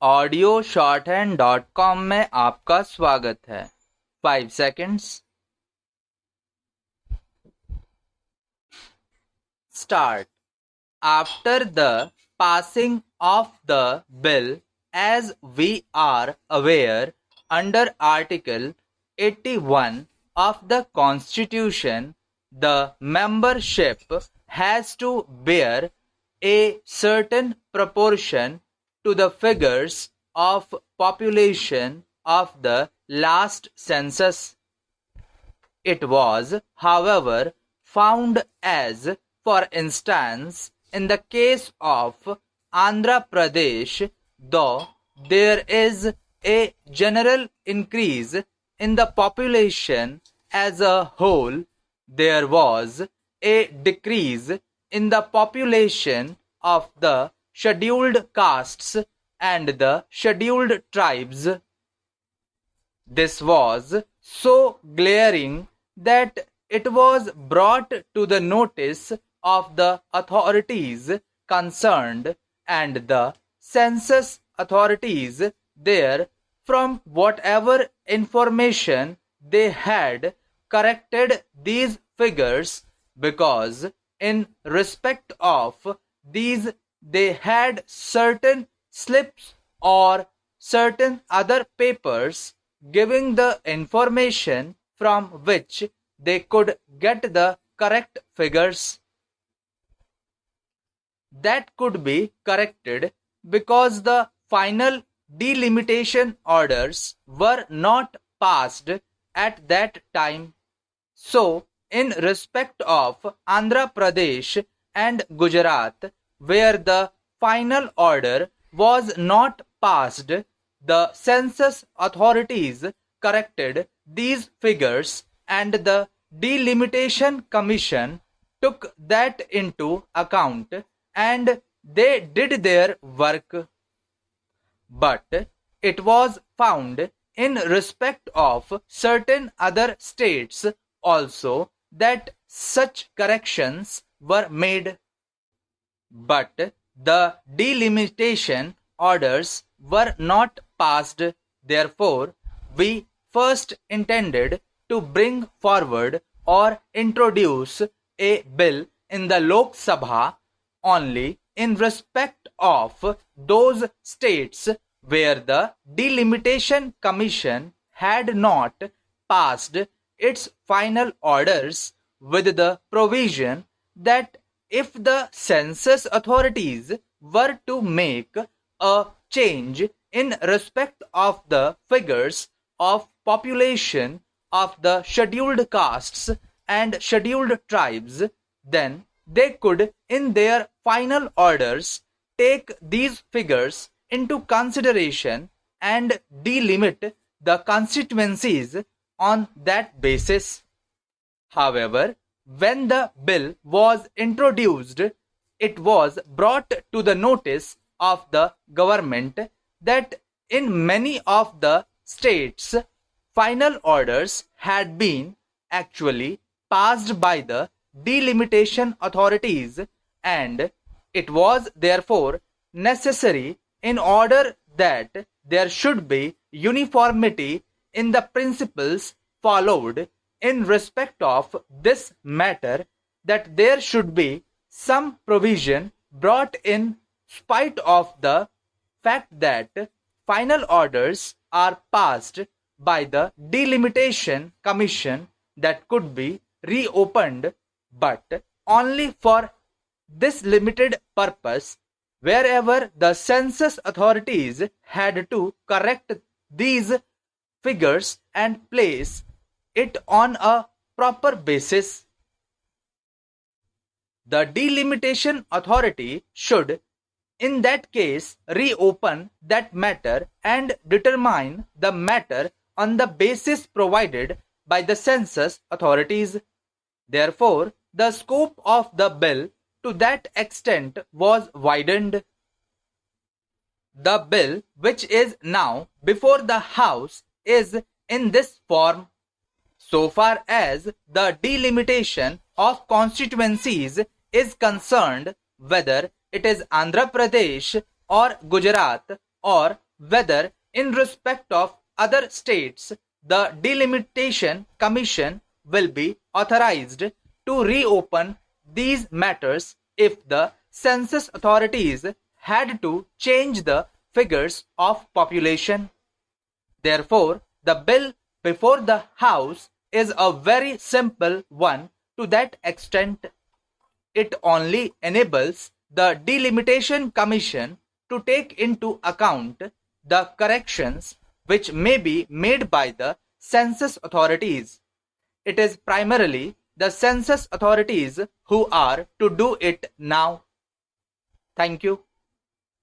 Audio shorthand.com में आपका स्वागत है। 5 seconds. Start. After the passing of the bill, as we are aware, under Article 81 of the Constitution, the membership has to bear a certain proportion to the figures of population of the last census. It was, however, found as, for instance, in the case of Andhra Pradesh, though there is a general increase in the population as a whole, there was a decrease in the population of the scheduled castes and the scheduled tribes. This was so glaring that it was brought to the notice of the authorities concerned, and the census authorities there, from whatever information they had, corrected these figures, because in respect of these they had certain slips or certain other papers giving the information from which they could get the correct figures. That could be corrected because the final delimitation orders were not passed at that time. So, in respect of Andhra Pradesh and Gujarat, where the final order was not passed, the census authorities corrected these figures, and the Delimitation Commission took that into account, and they did their work. But it was found in respect of certain other states also that such corrections were made. But the delimitation orders were not passed. Therefore, we first intended to bring forward or introduce a bill in the Lok Sabha only in respect of those states where the Delimitation Commission had not passed its final orders, with the provision that if the census authorities were to make a change in respect of the figures of population of the scheduled castes and scheduled tribes, then they could in their final orders take these figures into consideration and delimit the constituencies on that basis. However, when the bill was introduced, it was brought to the notice of the government that in many of the states, final orders had been actually passed by the delimitation authorities, and it was therefore necessary, in order that there should be uniformity in the principles followed in respect of this matter, that there should be some provision brought in spite of the fact that final orders are passed by the Delimitation Commission that could be reopened, but only for this limited purpose, wherever the census authorities had to correct these figures and place it on a proper basis. The Delimitation Authority should in that case reopen that matter and determine the matter on the basis provided by the census authorities. Therefore, the scope of the bill to that extent was widened. The bill which is now before the House is in this form. So far as the delimitation of constituencies is concerned, whether it is Andhra Pradesh or Gujarat, or whether in respect of other states the Delimitation Commission will be authorized to reopen these matters if the census authorities had to change the figures of population. Therefore, the bill before the House is a very simple one to that extent. It only enables the Delimitation Commission to take into account the corrections which may be made by the census authorities. It is primarily the census authorities who are to do it now. Thank you.